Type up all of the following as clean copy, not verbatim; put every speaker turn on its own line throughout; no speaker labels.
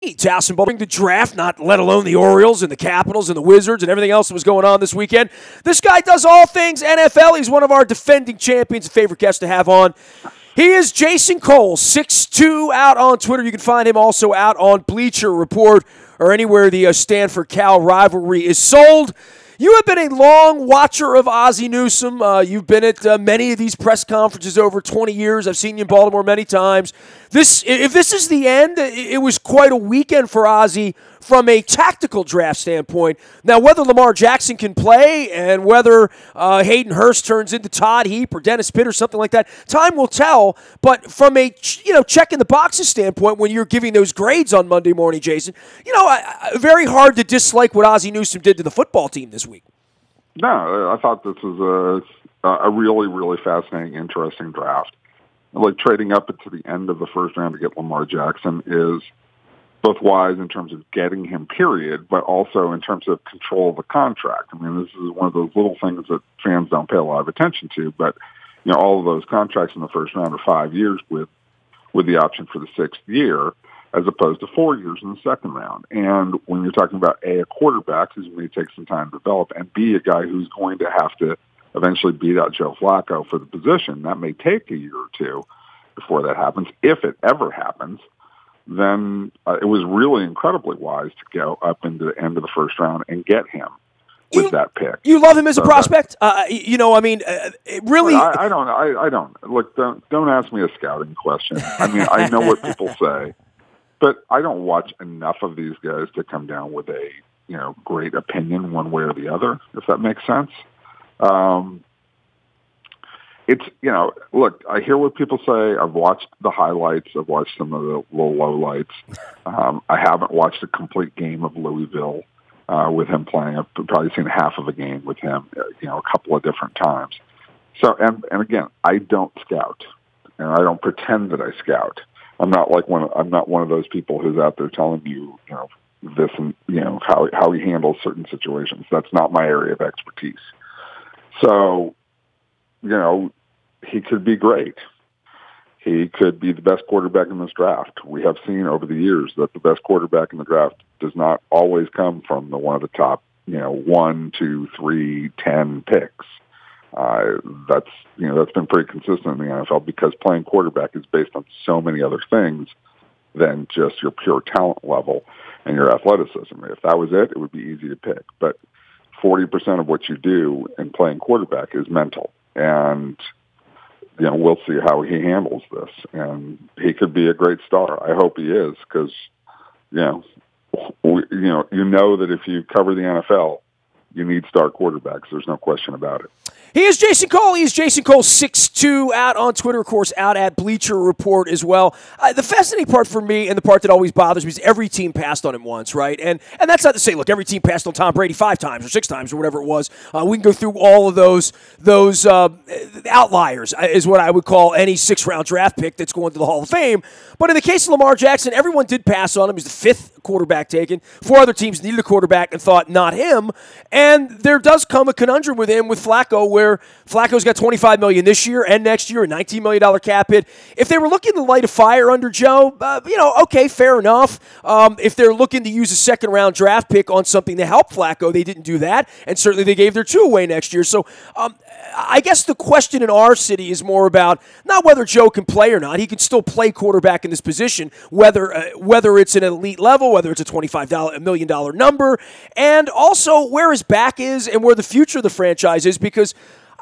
Towson Bowl, the draft, not let alone the Orioles and the Capitals and the Wizards and everything else that was going on this weekend. This guy does all things NFL. He's one of our defending champions, a favorite guest to have on. He is Jason Cole, 6'2", out on Twitter. You can find him also out on Bleacher Report or anywhere the Stanford-Cal rivalry is sold. You have been a long watcher of Ozzie Newsome. You've been at many of these press conferences over 20 years. I've seen you in Baltimore many times. If this is the end, it was quite a weekend for Ozzie from a tactical draft standpoint. Now, whether Lamar Jackson can play and whether Hayden Hurst turns into Todd Heap or Dennis Pitt or something like that, time will tell. But from a checking the boxes standpoint, when you're giving those grades on Monday morning, Jason, very hard to dislike what Ozzie Newsome did to the football team this week.
No, I thought this was a really, really fascinating, interesting draft. Like trading up into the end of the first round to get Lamar Jackson is both wise in terms of getting him, period, but also in terms of control of the contract. I mean, this is one of those little things that fans don't pay a lot of attention to, but all of those contracts in the first round are 5 years with the option for the sixth year, as opposed to 4 years in the second round. And when you're talking about a quarterback who's going to take some time to develop, and B, a guy who's going to have to eventually beat out Joe Flacco for the position, that may take a year or two before that happens. If it ever happens, then it was really incredibly wise to go up into the end of the first round and get him with that pick.
You love him as a prospect? Really?
I don't. Look, don't ask me a scouting question. I mean, I know what people say, but I don't watch enough of these guys to come down with a great opinion one way or the other, if that makes sense. It's, look, I hear what people say. I've watched the highlights. I've watched some of the low lights. I haven't watched a complete game of Louisville with him playing. I've probably seen half of a game with him, a couple of different times. So, and again, I don't scout, and I don't pretend that I scout. I'm not one of those people who's out there telling you, this and how he handles certain situations. That's not my area of expertise. So, he could be great. He could be the best quarterback in this draft. We have seen over the years that the best quarterback in the draft does not always come from one of the top, 1, 2, 3, 10 picks. That's been pretty consistent in the NFL because playing quarterback is based on so many other things than just your pure talent level and your athleticism. If that was it, it would be easy to pick. But 40% of what you do in playing quarterback is mental. And, we'll see how he handles this. And he could be a great star. I hope he is because, that if you cover the NFL, you need star quarterbacks. There's no question about it.
He is Jason Cole. He is Jason Cole, 6'2", out on Twitter, of course, out at Bleacher Report as well. The fascinating part for me and the part that always bothers me is every team passed on him once, right? And that's not to say, look, every team passed on Tom Brady 5 times or 6 times or whatever it was. We can go through all of those outliers is what I would call any 6th-round draft pick that's going to the Hall of Fame. But in the case of Lamar Jackson, everyone did pass on him. He's the 5th quarterback taken. 4 other teams needed a quarterback and thought not him. And there does come a conundrum with him with Flacco where Flacco's got $25 million this year and next year, a $19 million cap hit. If they were looking to light a fire under Joe, okay, fair enough. If they're looking to use a 2nd-round draft pick on something to help Flacco, they didn't do that. And certainly they gave their 2 away next year. So I guess the question in our city is more about not whether Joe can play or not. He can still play quarterback in this position, whether it's an elite level, whether it's a $25 million number, and also where his back is and where the future of the franchise is, because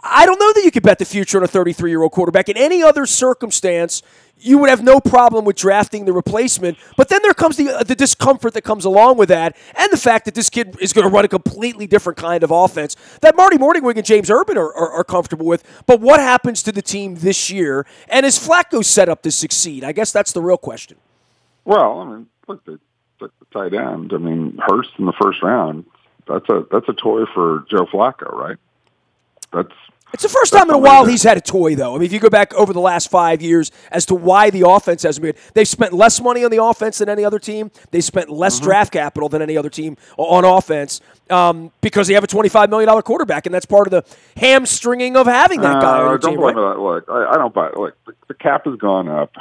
I don't know that you could bet the future on a 33-year-old quarterback. In any other circumstance, you would have no problem with drafting the replacement. But then there comes the discomfort that comes along with that, and the fact that this kid is going to run a completely different kind of offense that Marty Mornhinweg and James Urban are comfortable with. But what happens to the team this year? And is Flacco set up to succeed? I guess that's the real question.
Well, I mean, look, they took the tight end. I mean, Hurst in the first round, that's a toy for Joe Flacco, right?
It's the first time in a while he's had a toy, though. I mean, if you go back over the last 5 years as to why the offense hasn't been, they've spent less money on the offense than any other team. They spent less draft capital than any other team on offense because they have a $25 million quarterback, and that's part of the hamstringing of having that guy on your team, right?
Look, I don't buy it. Look, the cap has gone up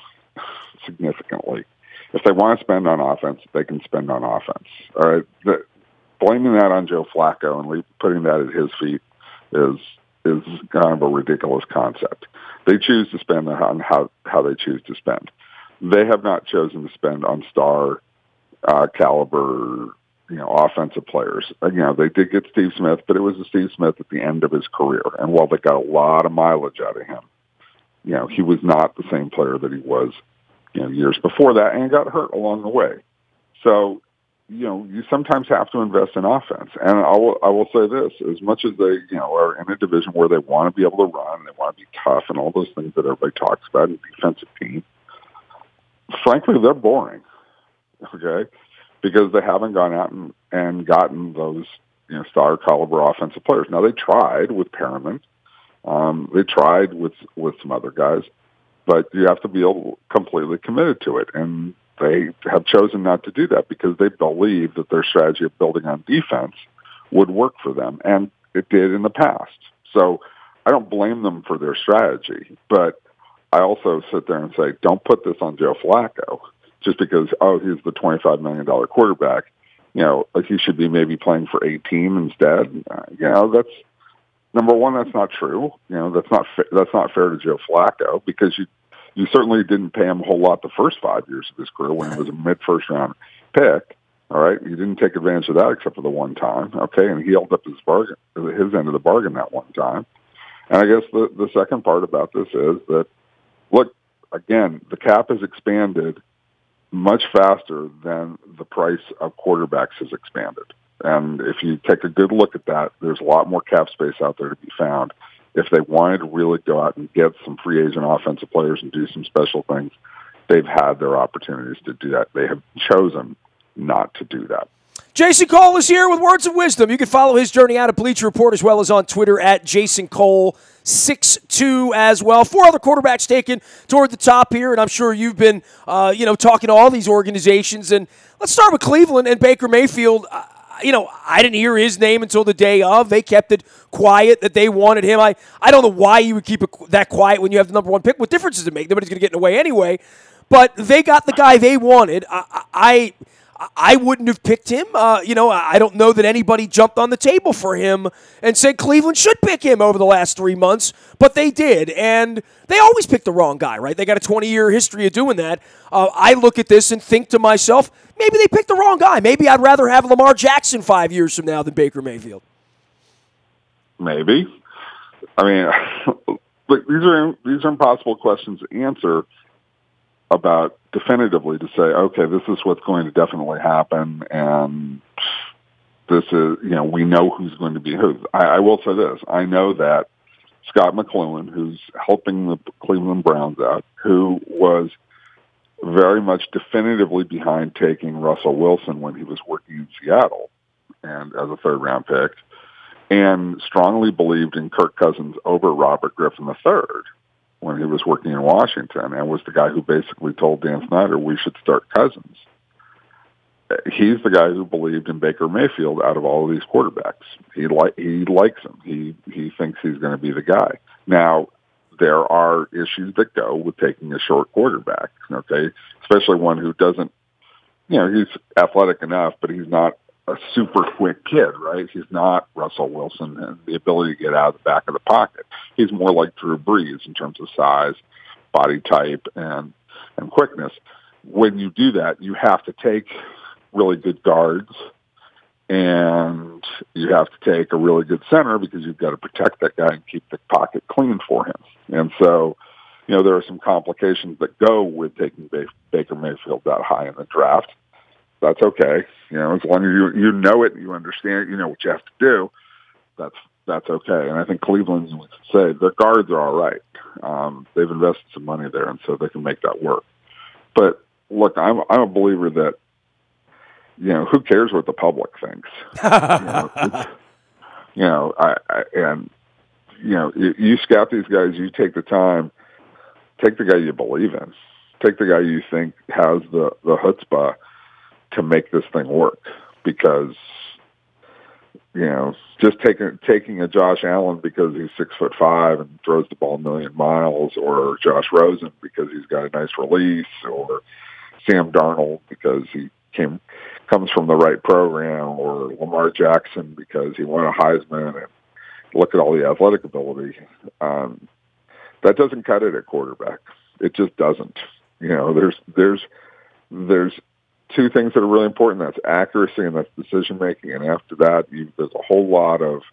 significantly. If they want to spend on offense, they can spend on offense. All right, blaming that on Joe Flacco and putting that at his feet is kind of a ridiculous concept. They choose to spend on how they choose to spend. They have not chosen to spend on star caliber, offensive players. They did get Steve Smith, but it was a Steve Smith at the end of his career. And while they got a lot of mileage out of him, he was not the same player that he was, years before that, and got hurt along the way. So, you sometimes have to invest in offense. And I will say this, as much as they, are in a division where they want to be able to run, they want to be tough and all those things that everybody talks about in defensive team, frankly, they're boring. Okay. Because they haven't gone out and gotten those, star caliber offensive players. Now they tried with Perriman. They tried with some other guys, but you have to be completely committed to it. And they have chosen not to do that because they believe that their strategy of building on defense would work for them. And it did in the past. So I don't blame them for their strategy, but I also sit there and say, don't put this on Joe Flacco just because, he's the $25 million quarterback. He should be maybe playing for 18 instead. That's number one. That's not true. That's not fair to Joe Flacco because you certainly didn't pay him a whole lot the first 5 years of his career when he was a mid-first round pick. All right. You didn't take advantage of that except for the one time. Okay. And he held up his end of the bargain that one time. And I guess the second part about this is that, look, again, the cap has expanded much faster than the price of quarterbacks has expanded. And if you take a good look at that, there's a lot more cap space out there to be found. If they wanted to really go out and get some free agent offensive players and do some special things, they've had their opportunities to do that. They have chosen not to do that.
Jason Cole is here with words of wisdom. You can follow his journey out at Bleacher Report as well as on Twitter at JasonCole62 as well. 4 other quarterbacks taken toward the top here, and I'm sure you've been, talking to all these organizations. And let's start with Cleveland and Baker Mayfield. I didn't hear his name until the day of. They kept it quiet that they wanted him. I don't know why you would keep it that quiet when you have the number 1 pick. What difference does it make? Nobody's going to get in the way anyway. But they got the guy they wanted. I wouldn't have picked him. I don't know that anybody jumped on the table for him and said Cleveland should pick him over the last 3 months, but they did. And they always pick the wrong guy, right? They got a 20-year history of doing that. I look at this and think to myself, maybe they picked the wrong guy. Maybe I'd rather have Lamar Jackson 5 years from now than Baker Mayfield.
Maybe. I mean, look, these are impossible questions to answer about definitively to say, okay, this is what's going to definitely happen, and this is, we know who's going to be who. I will say this. I know that Scott McCloughan, who's helping the Cleveland Browns out, who was very much definitively behind taking Russell Wilson when he was working in Seattle and as a 3rd-round pick, and strongly believed in Kirk Cousins over Robert Griffin III when he was working in Washington, and was the guy who basically told Dan Snyder we should start Cousins. He's the guy who believed in Baker Mayfield out of all of these quarterbacks. He likes him. He thinks he's going to be the guy. Now, there are issues that go with taking a short quarterback, okay, especially one who doesn't, he's athletic enough, but he's not a super quick kid, right? He's not Russell Wilson and the ability to get out of the back of the pocket. He's more like Drew Brees in terms of size, body type, and quickness. When you do that, you have to take really good guards, and you have to take a really good center because you've got to protect that guy and keep the pocket clean for him. And so, there are some complications that go with taking Baker Mayfield that high in the draft. That's okay. As long as you know it, you understand it, you know what you have to do, that's okay. And I think Cleveland, you would say, their guards are all right. They've invested some money there, and so they can make that work. But look, I'm a believer that, who cares what the public thinks? You scout these guys, you take the time, take the guy you believe in, take the guy you think has the chutzpah to make this thing work, because just taking a Josh Allen because he's 6'5" and throws the ball a million miles, or Josh Rosen because he's got a nice release, or Sam Darnold because he comes from the right program, or Lamar Jackson because he won a Heisman, and look at all the athletic ability. That doesn't cut it at quarterback. It just doesn't. There's two things that are really important. That's accuracy and that's decision making. And after that, there's a whole lot of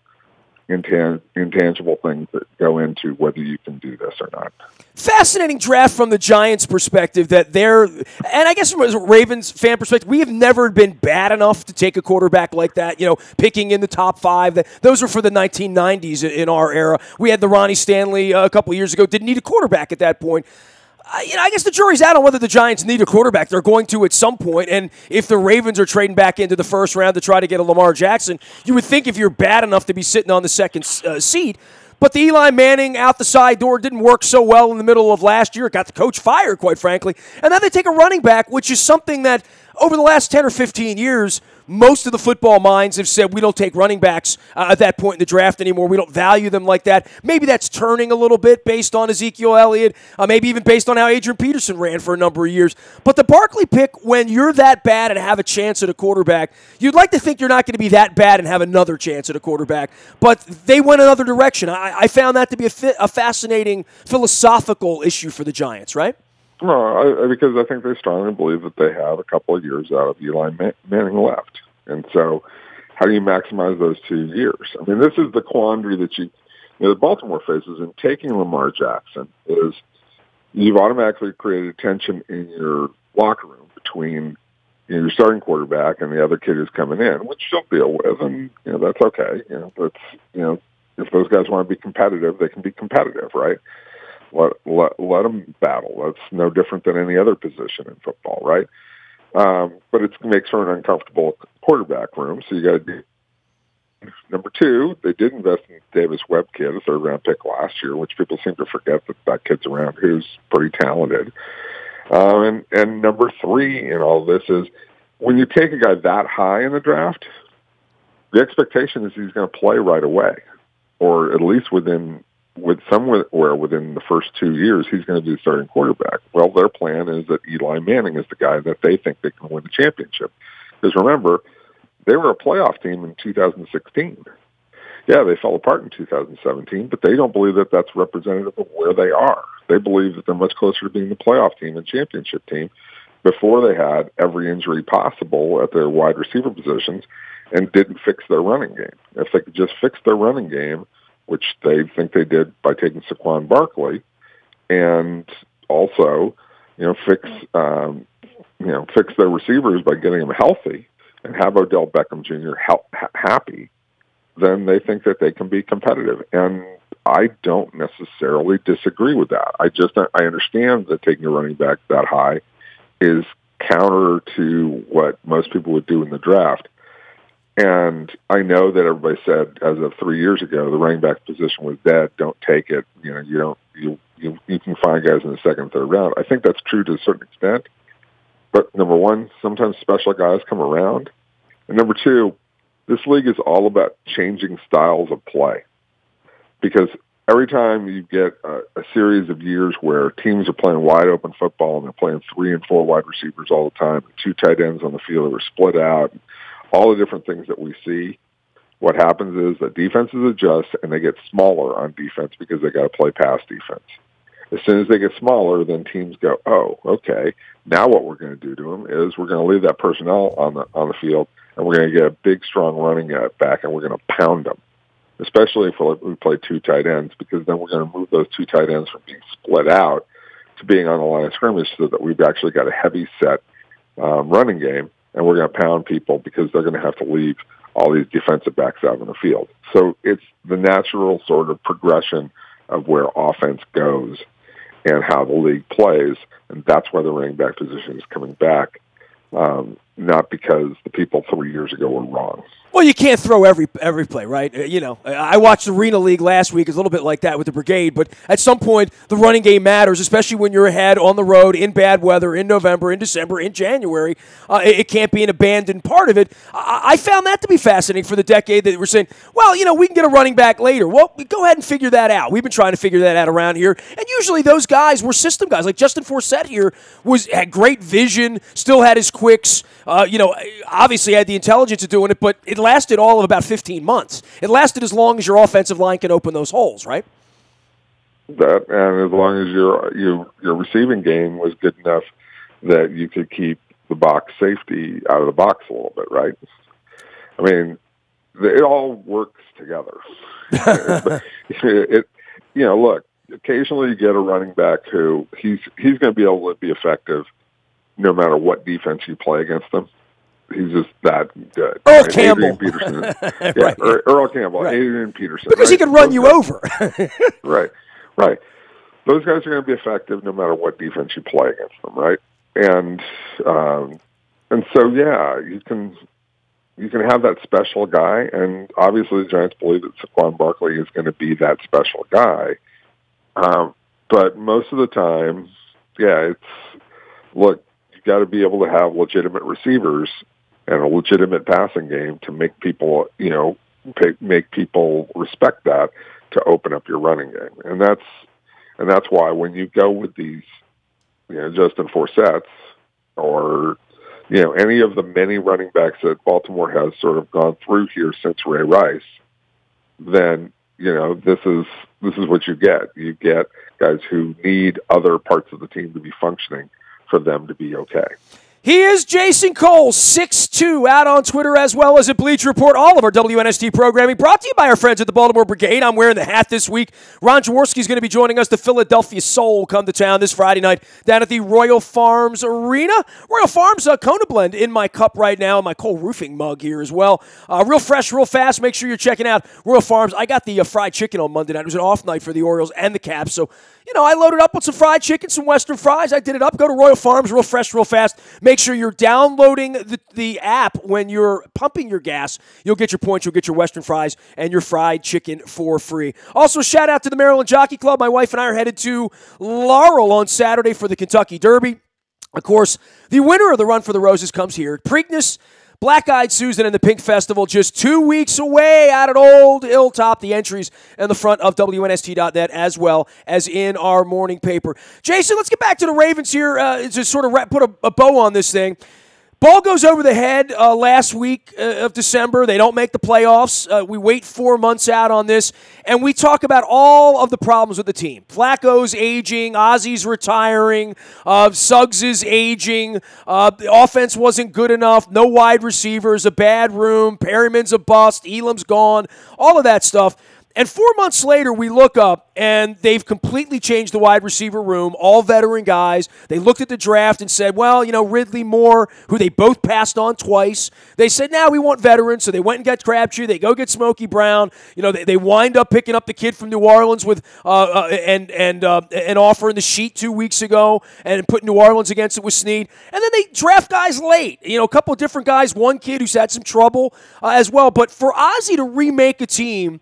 intangible things that go into whether you can do this or not.
Fascinating draft from the Giants' perspective and I guess from a Ravens fan perspective, we have never been bad enough to take a quarterback like that, picking in the top 5. Those were for the 1990s in our era. We had the Ronnie Stanley a couple of years ago, didn't need a quarterback at that point. I guess the jury's out on whether the Giants need a quarterback. They're going to at some point, and if the Ravens are trading back into the first round to try to get a Lamar Jackson, you would think if you're bad enough to be sitting on the second seat. But the Eli Manning out the side door didn't work so well in the middle of last year. It got the coach fired, quite frankly. And then they take a running back, which is something that over the last 10 or 15 years, most of the football minds have said we don't take running backs at that point in the draft anymore. We don't value them like that. Maybe that's turning a little bit based on Ezekiel Elliott, maybe even based on how Adrian Peterson ran for a number of years. But the Barkley pick, when you're that bad and have a chance at a quarterback, you'd like to think you're not going to be that bad and have another chance at a quarterback. But they went another direction. I found that to be a fascinating philosophical issue for the Giants, right?
No, because I think they strongly believe that they have a couple of years out of Eli Manning left. And so how do you maximize those 2 years? I mean, this is the quandary that the Baltimore faces in taking Lamar Jackson is you've automatically created tension in your locker room between your starting quarterback and the other kid who's coming in, which you'll deal with, and that's okay. If those guys want to be competitive, they can be competitive, right? Let them battle. That's no different than any other position in football, right? But it makes for an uncomfortable quarterback room, so you got to do. Number 2, they did invest in Davis Webb kid, a third-round pick last year, which people seem to forget that kid's around, who's pretty talented. And number 3 in all this is when you take a guy that high in the draft, the expectation is he's going to play right away, or at least within the first 2 years, he's going to be the starting quarterback. Well, their plan is that Eli Manning is the guy that they think they can win the championship. Because remember, they were a playoff team in 2016. Yeah, they fell apart in 2017, but they don't believe that that's representative of where they are. They believe that they're much closer to being the playoff team and championship team before they had every injury possible at their wide receiver positions and didn't fix their running game. If they could just fix their running game, which they think they did by taking Saquon Barkley, and also, fix their receivers by getting them healthy and have Odell Beckham Jr. happy, then they think that they can be competitive. And I don't necessarily disagree with that. I understand that taking a running back that high is counter to what most people would do in the draft. And I know that everybody said as of 3 years ago, the running back position was dead. Don't take it. You can find guys in the second, third round. I think that's true to a certain extent. But number 1, sometimes special guys come around. And number 2, this league is all about changing styles of play. Because every time you get a series of years where teams are playing wide open football and they're playing 3 and 4 wide receivers all the time, 2 tight ends on the field that are split out, all the different things that we see, what happens is that defenses adjust and they get smaller on defense because they got to play pass defense. As soon as they get smaller, then teams go, oh, okay, now what we're going to do to them is we're going to leave that personnel on the field and we're going to get a big, strong running back and we're going to pound them, especially if we play 2 tight ends, because then we're going to move those 2 tight ends from being split out to being on the line of scrimmage so that we've actually got a heavy set running game. And we're going to pound people because they're going to have to leave all these defensive backs out on the field. So it's the natural sort of progression of where offense goes and how the league plays, and that's why the running back position is coming back. not because the people 3 years ago were wrong.
Well, you can't throw every play, right? I watched Arena League last week. It's a little bit like that with the Brigade, but at some point, the running game matters, especially when you're ahead on the road in bad weather in November, in December, in January. It can't be an abandoned part of it. I found that to be fascinating for the decade that we're saying, well, we can get a running back later. Well, go ahead and figure that out. We've been trying to figure that out around here, and usually those guys were system guys. Like Justin Forsett here had great vision, still had his quicks, obviously had the intelligence of doing it, but it lasted all of about 15 months. It lasted as long as your offensive line can open those holes, right?
That, and as long as your receiving game was good enough that you could keep the box safety out of the box a little bit, right? I mean, it all works together. Look, occasionally you get a running back who he's going to be able to be effective no matter what defense you play against them. He's just that good.
Earl Campbell.
Adrian Peterson. Yeah,
Right.
Earl Campbell,
Right.
Adrian Peterson.
Because he can run you over.
Right. Those guys are going to be effective no matter what defense you play against them, right? And so, yeah, you can have that special guy, and obviously the Giants believe that Saquon Barkley is going to be that special guy. But most of the time, yeah, look, you've got to be able to have legitimate receivers and a legitimate passing game to make people, make people respect that to open up your running game. And that's why when you go with these, Justin Forsetts or, any of the many running backs that Baltimore has sort of gone through here since Ray Rice, then, this is what you get. You get guys who need other parts of the team to be functioning for them to be okay.
He is Jason Cole, 6'2", out on Twitter as well as at Bleacher Report. All of our WNST programming brought to you by our friends at the Baltimore Brigade. I'm wearing the hat this week. Ron Jaworski is going to be joining us. The Philadelphia Soul come to town this Friday night down at the Royal Farms Arena. Royal Farms Kona Blend in my cup right now, and my Cole Roofing mug here as well. Real fresh, real fast. Make sure you're checking out Royal Farms. I got the fried chicken on Monday night. It was an off night for the Orioles and the Caps, so I loaded up with some fried chicken, some Western fries. I did it up. Go to Royal Farms, real fresh, real fast. Make sure you're downloading the app when you're pumping your gas. You'll get your points. You'll get your Western fries and your fried chicken for free. Also, shout out to the Maryland Jockey Club. My wife and I are headed to Laurel on Saturday for the Kentucky Derby. Of course, the winner of the Run for the Roses comes here. Preakness, Black-Eyed Susan and the Pink Festival just 2 weeks away out at Old Hilltop. The entries in the front of WNST.net as well as in our morning paper. Jason, let's get back to the Ravens here to sort of put a bow on this thing. Ball goes over the head last week of December. They don't make the playoffs. We wait 4 months out on this, and we talk about all of the problems with the team. Flacco's aging, Ozzy's retiring, Suggs is aging, the offense wasn't good enough, no wide receivers, a bad room, Perryman's a bust, Elam's gone, all of that stuff. And 4 months later, we look up, and they've completely changed the wide receiver room, all veteran guys. They looked at the draft and said, well, Ridley Moore, who they both passed on twice. They said, now we want veterans, so they went and got Crabtree. They go get Smokey Brown. They wind up picking up the kid from New Orleans with an offer in the sheet 2 weeks ago and put New Orleans against it with Snead. And then they draft guys late. A couple of different guys, one kid who's had some trouble as well. But for Ozzy to remake a team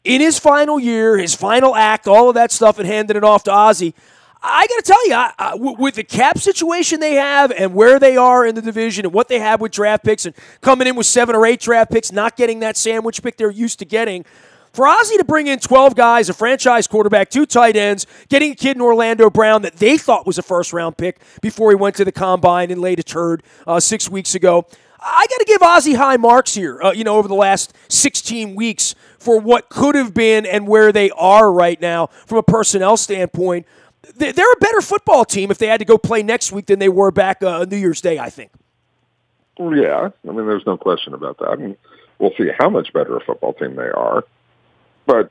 in his final year, his final act, all of that stuff, and handing it off to Ozzy, I got to tell you, with the cap situation they have and where they are in the division and what they have with draft picks and coming in with 7 or 8 draft picks, not getting that sandwich pick they're used to getting, for Ozzy to bring in 12 guys, a franchise quarterback, 2 tight ends, getting a kid in Orlando Brown that they thought was a first-round pick before he went to the Combine and laid a turd 6 weeks ago, I got to give Ozzy high marks here, over the last 16 weeks for what could have been and where they are right now from a personnel standpoint. They're a better football team if they had to go play next week than they were back New Year's Day, I think.
Yeah, there's no question about that. And we'll see how much better a football team they are. But,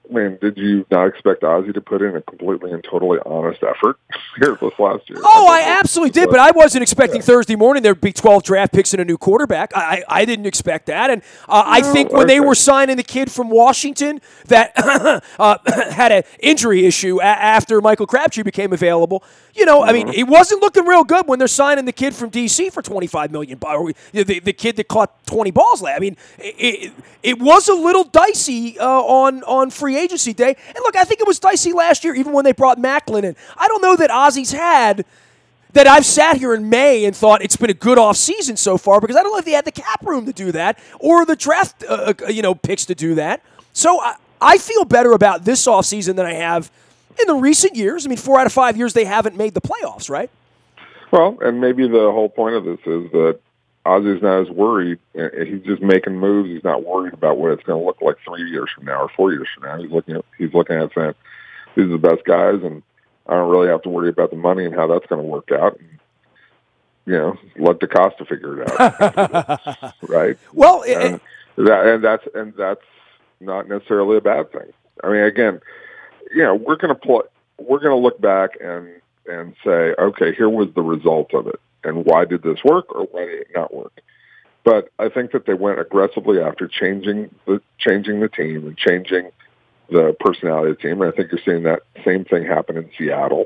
did you not expect Ozzy to put in a completely and totally honest effort here this last year?
Oh, I absolutely did, but I wasn't expecting Thursday morning there'd be 12 draft picks and a new quarterback. I didn't expect that. And I think when they were signing the kid from Washington that had an injury issue after Michael Crabtree became available, I mean, it wasn't looking real good when they're signing the kid from D.C. for $25 million. Or the kid that caught 20 balls last. I mean, it was a little dicey on free agency day. And look, I think it was dicey last year, even when they brought Macklin in. I don't know that Ozzy's had that I've sat here in May and thought it's been a good offseason so far, because I don't know if they had the cap room to do that or the draft picks to do that. So I feel better about this offseason than I have in the recent years. I mean, 4 out of 5 years they haven't made the playoffs, right?
Well, and maybe the whole point of this is that Ozzy's not as worried. He's just making moves. He's not worried about what it's going to look like 3 years from now or 4 years from now. He's looking at saying, these are the best guys, and I don't really have to worry about the money and how that's going to work out. And, let DaCosta figure it out, right?
Well,
that's not necessarily a bad thing. I mean, again, we're going to look back and say, okay, here was the result of it, and why did this work or why did it not work? But I think that they went aggressively after changing the team and changing the personality of the team. And I think you're seeing that same thing happen in Seattle,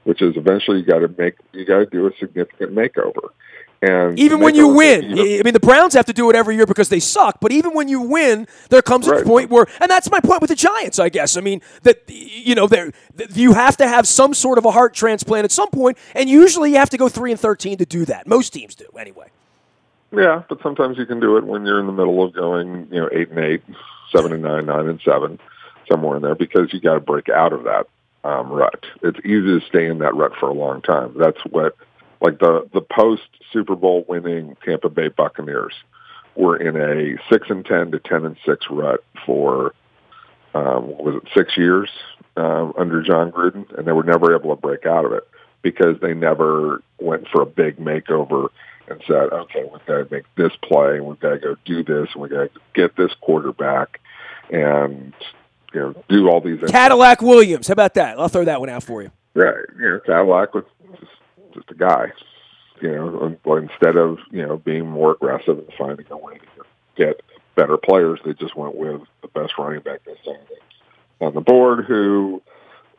which is eventually you got to do a significant makeover. And
even when you win, I mean, the Browns have to do it every year because they suck. But even when you win, there comes a point where, and that's my point with the Giants, I guess. I mean, that you have to have some sort of a heart transplant at some point, and usually you have to go 3-13 to do that. Most teams do, anyway.
Yeah, but sometimes you can do it when you're in the middle of going, 8-8, 7-9, 9-7, somewhere in there, because you got to break out of that rut. It's easy to stay in that rut for a long time. That's what. Like the post Super Bowl winning Tampa Bay Buccaneers were in a 6-10 to 10-6 rut for 6 years under John Gruden, and they were never able to break out of it because they never went for a big makeover and said, okay, we've got to make this play, and we've got to go do this, and we've got to get this quarterback, and do all these things.
Cadillac Williams, how about that? I'll throw that one out for you.
Right, Cadillac was just a guy, instead of, being more aggressive and finding a way to get better players, they just went with the best running back they saw on the board, who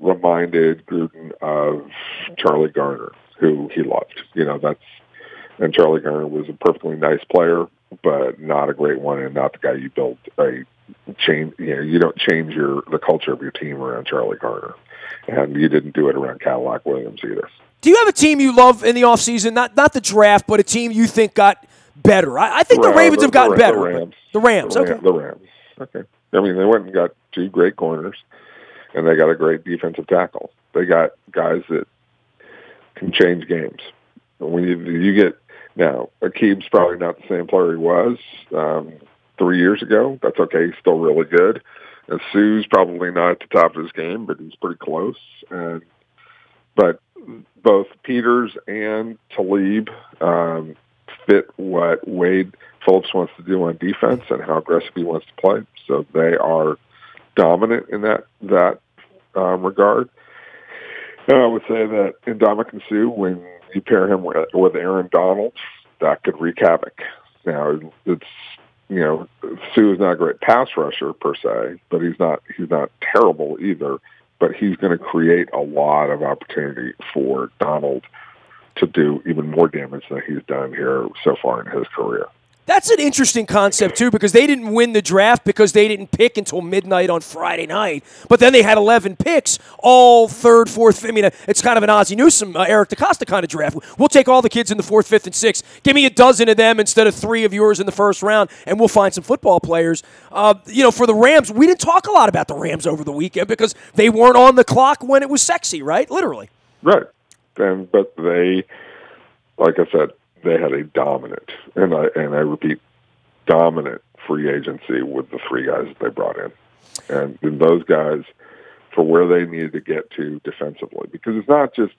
reminded Gruden of Charlie Garner, who he loved. And Charlie Garner was a perfectly nice player, but not a great one, and not the guy you build a change. You don't change the culture of your team around Charlie Garner, and you didn't do it around Cadillac Williams either.
Do you have a team you love in the offseason? Not the draft, but a team you think got better? I think the Ravens have gotten better. The Rams. Okay.
The Rams. Okay. I mean, they went and got 2 great corners, and they got a great defensive tackle. They got guys that can change games. When you get now, Akib's probably not the same player he was 3 years ago. That's okay. He's still really good. And Sue's probably not at the top of his game, but he's pretty close. But both Peters and Talib fit what Wade Phillips wants to do on defense and how aggressive he wants to play. So they are dominant in that regard. And I would say that Ndamukong Suh, when you pair him with Aaron Donald, that could wreak havoc. Now, it's Suh is not a great pass rusher per se, but he's not terrible either. But he's going to create a lot of opportunity for Donald to do even more damage than he's done here so far in his career.
That's an interesting concept, too, because they didn't win the draft because they didn't pick until midnight on Friday night. But then they had 11 picks, all third, fourth. I mean, it's kind of an Ozzie Newsome, Eric DaCosta kind of draft. We'll take all the kids in the 4th, 5th, and 6th. Give me a dozen of them instead of 3 of yours in the first round, and we'll find some football players. For the Rams, we didn't talk a lot about the Rams over the weekend because they weren't on the clock when it was sexy, right? Literally.
Right. But they, like I said, they had a dominant, and I repeat, dominant free agency with the 3 guys that they brought in. And those guys, for where they needed to get to defensively, because it's not just,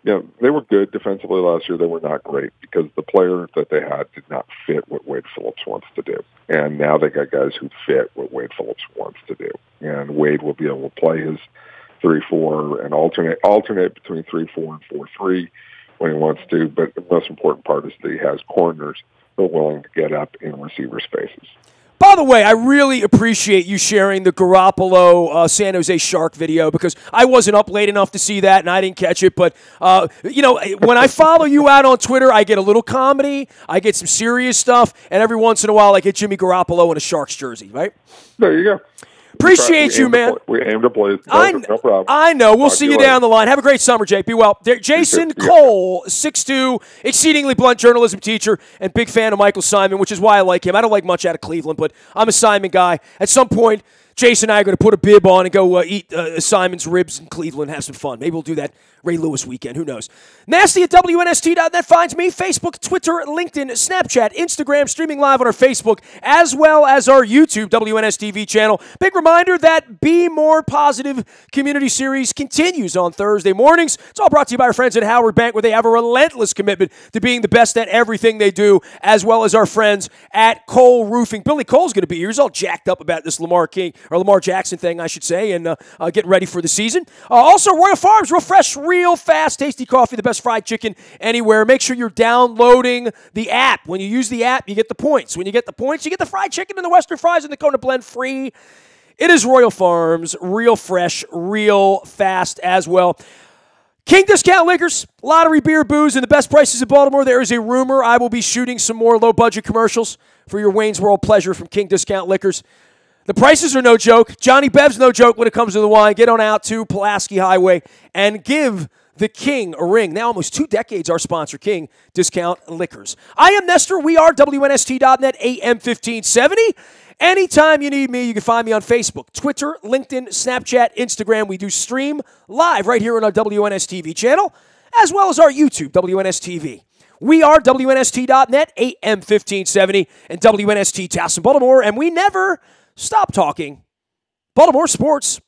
they were good defensively last year. They were not great because the players that they had did not fit what Wade Phillips wants to do. And now they got guys who fit what Wade Phillips wants to do. And Wade will be able to play his 3-4 and alternate between 3-4 and 4-3 when he wants to, but the most important part is that he has corners who are willing to get up in receiver spaces.
By the way, I really appreciate you sharing the Garoppolo San Jose Shark video because I wasn't up late enough to see that and I didn't catch it. But, when I follow you out on Twitter, I get a little comedy, I get some serious stuff, and every once in a while I get Jimmy Garoppolo in a Sharks jersey, right?
There you go.
Appreciate you, man.
We aim to play. No problem.
I know. We'll see you down the line. Have a great summer, Jake. Be well. Jason Cole, 6'2", exceedingly blunt journalism teacher, and big fan of Michael Simon, which is why I like him. I don't like much out of Cleveland, but I'm a Simon guy. At some point, Jason and I are going to put a bib on and go eat Simon's ribs in Cleveland and have some fun. Maybe we'll do that Ray Lewis weekend. Who knows? Nasty at WNST.net finds me. Facebook, Twitter, LinkedIn, Snapchat, Instagram, streaming live on our Facebook, as well as our YouTube WNS TV channel. Big reminder that Be More Positive community series continues on Thursday mornings. It's all brought to you by our friends at Howard Bank, where they have a relentless commitment to being the best at everything they do, as well as our friends at Cole Roofing. Billy Cole's going to be here. He's all jacked up about this Lamar Jackson thing, I should say, and getting ready for the season. Also, Royal Farms, real fresh, real fast, tasty coffee, the best fried chicken anywhere. Make sure you're downloading the app. When you use the app, you get the points. When you get the points, you get the fried chicken and the Western fries and the Kona blend free. It is Royal Farms, real fresh, real fast as well. King Discount Liquors, lottery, beer, booze, and the best prices in Baltimore. There is a rumor I will be shooting some more low-budget commercials for your Wayne's World pleasure from King Discount Liquors. The prices are no joke. Johnny Bev's no joke when it comes to the wine. Get on out to Pulaski Highway and give the King a ring. Now almost 2 decades, our sponsor, King Discount Liquors. I am Nestor. We are WNST.net, AM 1570. Anytime you need me, you can find me on Facebook, Twitter, LinkedIn, Snapchat, Instagram. We do stream live right here on our WNS TV channel, as well as our YouTube, WNS TV. We are WNST.net, AM 1570, and WNST Towson, Baltimore, and we never stop talking Baltimore sports.